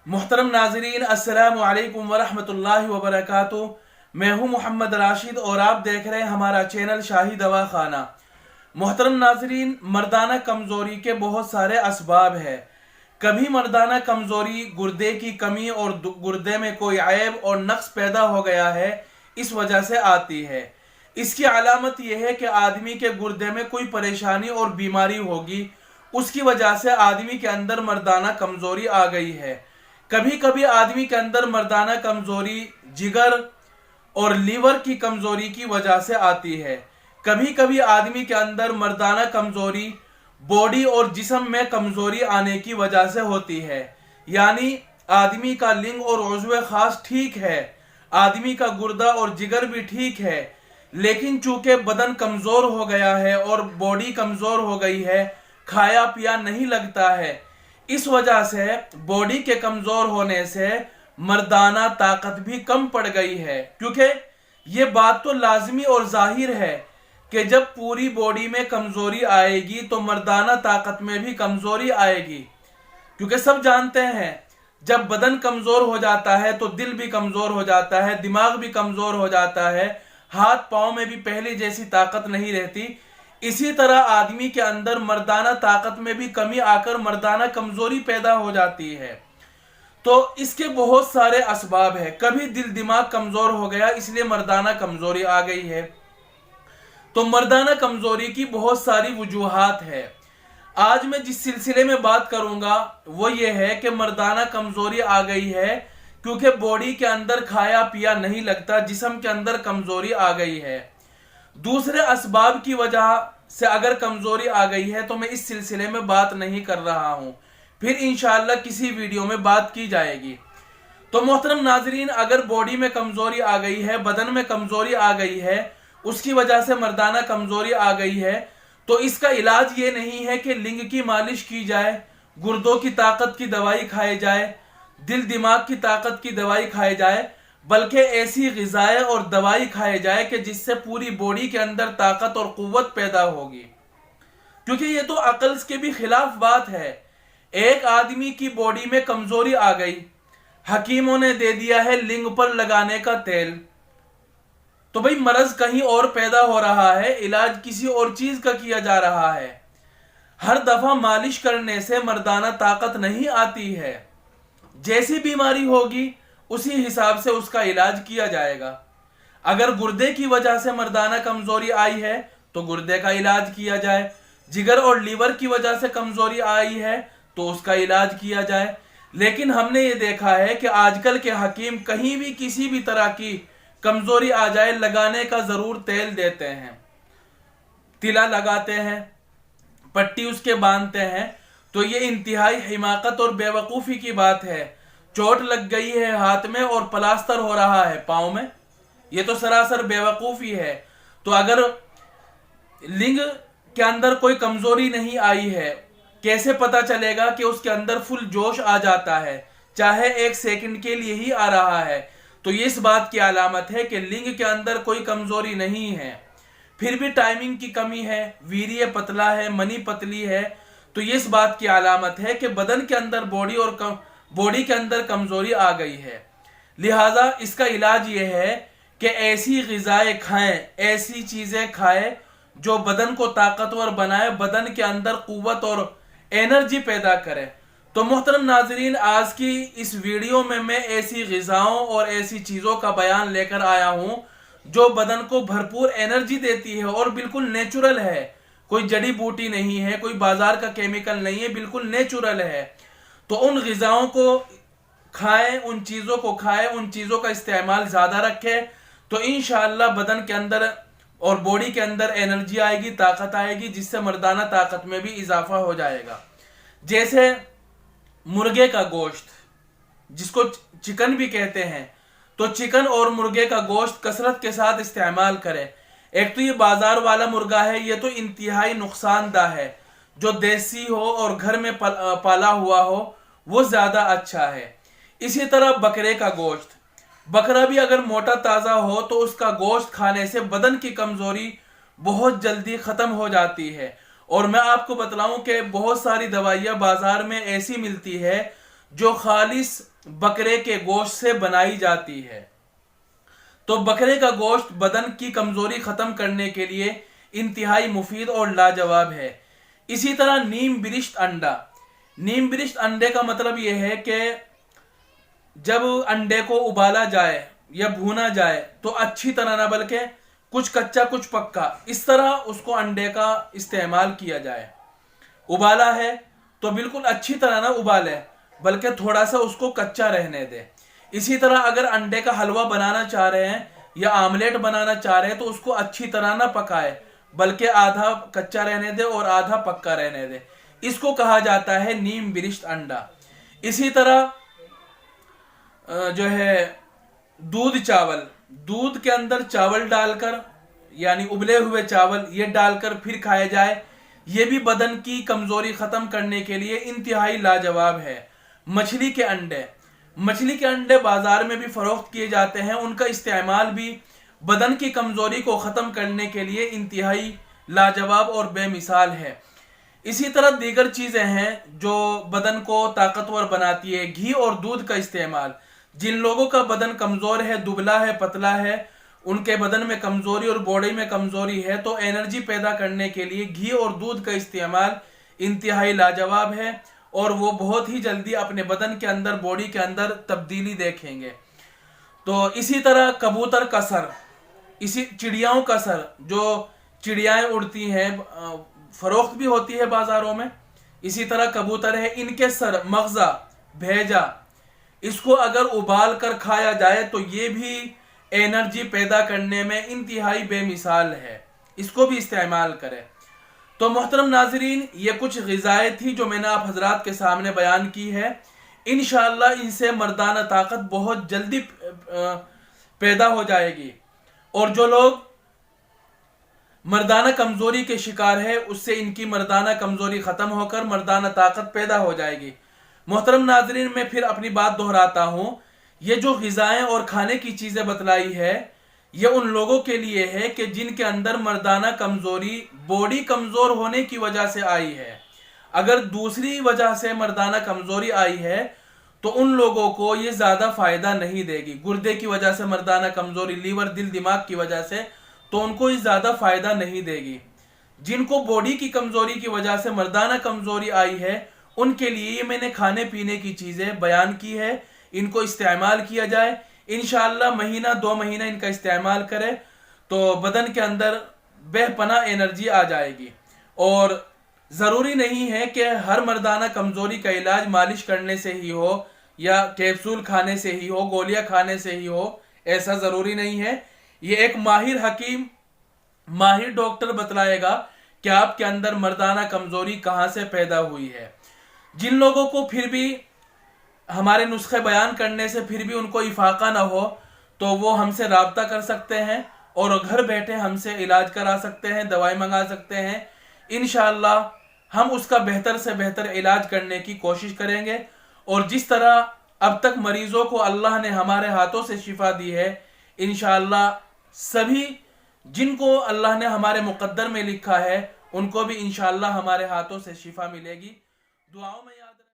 मोहतरम नाजरीन, अस्सलामु अलैकुम वरहमतुल्लाहि वबरकातुहू। मैं हूं मोहम्मद राशिद और आप देख रहे हैं हमारा चैनल शाही दवा खाना। मोहतरम नाजरीन, मर्दाना कमज़ोरी के बहुत सारे असबाब है। कभी मर्दाना कमज़ोरी गुर्दे की कमी और गुर्दे में कोई ऐब और नक्स पैदा हो गया है, इस वजह से आती है। इसकी अलामत यह है कि आदमी के गुर्दे में कोई परेशानी और बीमारी होगी, उसकी वजह से आदमी के अंदर मर्दाना कमज़ोरी आ गई है। कभी कभी आदमी के अंदर मर्दाना कमज़ोरी जिगर और लीवर की कमज़ोरी की वजह से आती है। कभी कभी आदमी के अंदर मर्दाना कमज़ोरी बॉडी और जिस्म में कमज़ोरी आने की वजह से होती है। यानी आदमी का लिंग और उज़्व खास ठीक है, आदमी का गुर्दा और जिगर भी ठीक है, लेकिन चूंकि बदन कमज़ोर हो गया है और बॉडी कमज़ोर हो गई है, खाया पिया नहीं लगता है, इस वजह से बॉडी के कमज़ोर होने से मर्दाना ताकत भी कम पड़ गई है। क्योंकि ये बात तो लाजमी और जाहिर है कि जब पूरी बॉडी में कमज़ोरी आएगी तो मर्दाना ताकत में भी कमज़ोरी आएगी। क्योंकि सब जानते हैं जब बदन कमज़ोर हो जाता है तो दिल भी कमज़ोर हो जाता है, दिमाग भी कमज़ोर हो जाता है, हाथ पाँव में भी पहले जैसी ताकत नहीं रहती। इसी तरह आदमी के अंदर मर्दाना ताकत में भी कमी आकर मर्दाना कमज़ोरी पैदा हो जाती है। तो इसके बहुत सारे असबाब है। कभी दिल दिमाग कमज़ोर हो गया इसलिए मर्दाना कमज़ोरी आ गई है। तो मर्दाना कमज़ोरी की बहुत सारी वजूहात है। आज मैं जिस सिलसिले में बात करूंगा वो ये है कि मर्दाना कमज़ोरी आ गई है क्योंकि बॉडी के अंदर खाया पिया नहीं लगता, जिस्म के अंदर कमज़ोरी आ गई है। दूसरे असबाब की वजह से अगर कमज़ोरी आ गई है तो मैं इस सिलसिले में बात नहीं कर रहा हूं, फिर इंशाअल्लाह किसी वीडियो में बात की जाएगी। तो मोहतरम नाजरीन, अगर बॉडी में कमज़ोरी आ गई है, बदन में कमज़ोरी आ गई है, उसकी वजह से मर्दाना कमज़ोरी आ गई है, तो इसका इलाज ये नहीं है कि लिंग की मालिश की जाए, गुर्दों की ताकत की दवाई खाई जाए, दिल दिमाग की ताकत की दवाई खाई जाए, बल्कि ऐसी ग़िज़ाएं और दवाई खाई जाए कि जिससे पूरी बॉडी के अंदर ताकत और क़ुव्वत पैदा होगी। क्योंकि ये तो अक्ल के भी खिलाफ बात है। एक आदमी की बॉडी में कमज़ोरी आ गई, हकीमों ने दे दिया है लिंग पर लगाने का तेल, तो भाई मरज कहीं और पैदा हो रहा है, इलाज किसी और चीज का किया जा रहा है। हर दफा मालिश करने से मर्दाना ताकत नहीं आती है। जैसी बीमारी होगी उसी हिसाब से उसका इलाज किया जाएगा। अगर गुर्दे की वजह से मर्दाना कमजोरी आई है तो गुर्दे का इलाज किया जाए, जिगर और लीवर की वजह से कमजोरी आई है तो उसका इलाज किया जाए। लेकिन हमने ये देखा है कि आजकल के हकीम कहीं भी किसी भी तरह की कमजोरी आ जाए लगाने का जरूर तेल देते हैं, तिला लगाते हैं, पट्टी उसके बांधते हैं। तो ये इंतहाई हिमाकत और बेवकूफ़ी की बात है। चोट लग गई है हाथ में और प्लास्टर हो रहा है पाँव में, ये तो सरासर बेवकूफ़ी है। तो अगर लिंग के अंदर कोई कमजोरी नहीं आई है, कैसे पता चलेगा कि उसके अंदर फुल जोश आ जाता है, चाहे एक सेकंड के लिए ही आ रहा है? तो ये इस बात की अलामत है कि लिंग के अंदर कोई कमजोरी नहीं है, फिर भी टाइमिंग की कमी है, वीर्य पतला है, मनी पतली है। तो ये इस बात की अलामत है कि बदन के अंदर बॉडी के अंदर कमजोरी आ गई है। लिहाजा इसका इलाज ये है कि ऐसी ग़िज़ाएं खाएं, ऐसी चीजें खाएं जो बदन को ताकतवर बनाए, बदन के अंदर कुव्वत और एनर्जी पैदा करे। तो मोहतरम नाजरीन, आज की इस वीडियो में मैं ऐसी ग़िज़ाओं और ऐसी चीज़ों का बयान लेकर आया हूँ जो बदन को भरपूर एनर्जी देती है और बिल्कुल नेचुरल है। कोई जड़ी बूटी नहीं है, कोई बाजार का केमिकल नहीं है, बिल्कुल नेचुरल है। तो उन ग़िज़ाओं को खाएं, उन चीज़ों को खाएं, उन चीज़ों का इस्तेमाल ज़्यादा रखें, तो इंशाअल्लाह बदन के अंदर और बॉडी के अंदर एनर्जी आएगी, ताकत आएगी, जिससे मर्दाना ताकत में भी इजाफा हो जाएगा। जैसे मुर्गे का गोश्त, जिसको चिकन भी कहते हैं, तो चिकन और मुर्गे का गोश्त कसरत के साथ इस्तेमाल करें। एक तो ये बाजार वाला मुर्गा है, ये तो इंतहाई नुकसानदा है। जो देसी हो और घर में पाला हुआ हो वो ज़्यादा अच्छा है। इसी तरह बकरे का गोश्त, बकरा भी अगर मोटा ताज़ा हो तो उसका गोश्त खाने से बदन की कमज़ोरी बहुत जल्दी ख़त्म हो जाती है। और मैं आपको बतलाऊं कि बहुत सारी दवाइयाँ बाज़ार में ऐसी मिलती है जो खालिस बकरे के गोश्त से बनाई जाती है। तो बकरे का गोश्त बदन की कमजोरी खत्म करने के लिए इंतहाई मुफीद और लाजवाब है। इसी तरह नीम बिरिश्त अंडा। नीम बिरिश्त अंडे का मतलब यह है कि जब अंडे को उबाला जाए या भूना जाए तो अच्छी तरह ना, बल्कि कुछ कच्चा कुछ पक्का, इस तरह उसको अंडे का इस्तेमाल किया जाए। उबाला है तो बिल्कुल अच्छी तरह ना उबाले, बल्कि थोड़ा सा उसको कच्चा रहने दे। इसी तरह अगर अंडे का हलवा बनाना चाह रहे हैं या आमलेट बनाना चाह रहे हैं तो उसको अच्छी तरह ना पकाए, बल्कि आधा कच्चा रहने दे और आधा पक्का रहने दे। इसको कहा जाता है नीम बिरिश्त अंडा। इसी तरह जो है दूध चावल, दूध के अंदर चावल डालकर यानी उबले हुए चावल ये डालकर फिर खाया जाए, ये भी बदन की कमजोरी खत्म करने के लिए इंतहाई लाजवाब है। मछली के अंडे, मछली के अंडे बाजार में भी फरोख्त किए जाते हैं। उनका इस्तेमाल भी बदन की कमजोरी को खत्म करने के लिए इंतहाई लाजवाब और बेमिसाल है। इसी तरह दीगर चीजें हैं जो बदन को ताकतवर बनाती है। घी और दूध का इस्तेमाल, जिन लोगों का बदन कमजोर है, दुबला है, पतला है, उनके बदन में कमजोरी और बॉडी में कमजोरी है, तो एनर्जी पैदा करने के लिए घी और दूध का इस्तेमाल इंतहाई लाजवाब है और वो बहुत ही जल्दी अपने बदन के अंदर, बॉडी के अंदर तब्दीली देखेंगे। तो इसी तरह कबूतर का सर, इसी चिड़ियाओं का सर, जो चिड़ियाएं उड़ती हैं, फरोख्त भी होती है बाजारों में। इसी तरह कबूतर है, इनके सर, मगजा, भेजा, इसको अगर उबाल कर खाया जाए तो ये भी एनर्जी पैदा करने में इंतहाई बेमिसाल है। इसको भी इस्तेमाल करें। तो मोहतरम नाजरीन, ये कुछ ग़िज़ाएं थी जो मैंने आप हजरात के सामने बयान की है। इंशाअल्लाह इनसे मर्दाना ताकत बहुत जल्दी पैदा हो जाएगी और जो लोग मर्दाना कमजोरी के शिकार है उससे इनकी मर्दाना कमजोरी खत्म होकर मर्दाना ताकत पैदा हो जाएगी। मोहतरम नाजरीन, मैं फिर अपनी बात दोहराता हूँ, ये जो ग़िज़ाएं और खाने की चीज़ें बतलाई है ये उन लोगों के लिए है कि जिनके अंदर मर्दाना कमजोरी, बॉडी कमजोर होने की वजह से आई है। अगर दूसरी वजह से मर्दाना कमजोरी आई है तो उन लोगों को ये ज़्यादा फ़ायदा नहीं देगी। गुर्दे की वजह से मर्दाना कमजोरी, लीवर, दिल, दिमाग की वजह से, तो उनको ये ज़्यादा फ़ायदा नहीं देगी। जिनको बॉडी की कमजोरी की वजह से मर्दाना कमजोरी आई है उनके लिए ये मैंने खाने पीने की चीज़ें बयान की है, इनको इस्तेमाल किया जाए। इंशाअल्लाह महीना 2 महीना इनका इस्तेमाल करें तो बदन के अंदर बेपनाह एनर्जी आ जाएगी। और ज़रूरी नहीं है कि हर मर्दाना कमजोरी का इलाज मालिश करने से ही हो या कैप्सूल खाने से ही हो, गोलियां खाने से ही हो, ऐसा ज़रूरी नहीं है। ये एक माहिर हकीम, माहिर डॉक्टर बतलाएगा कि आपके अंदर मर्दाना कमजोरी कहाँ से पैदा हुई है। जिन लोगों को फिर भी हमारे नुस्खे बयान करने से फिर भी उनको इफाका ना हो तो वो हमसे राब्ता कर सकते हैं और घर बैठे हमसे इलाज करा सकते हैं, दवाई मंगा सकते हैं। इंशाअल्लाह हम उसका बेहतर से बेहतर इलाज करने की कोशिश करेंगे। और जिस तरह अब तक मरीजों को अल्लाह ने हमारे हाथों से शिफा दी है, इंशाअल्लाह सभी जिनको अल्लाह ने हमारे मुकद्दर में लिखा है उनको भी इंशाअल्लाह हमारे हाथों से शिफा मिलेगी। दुआओं में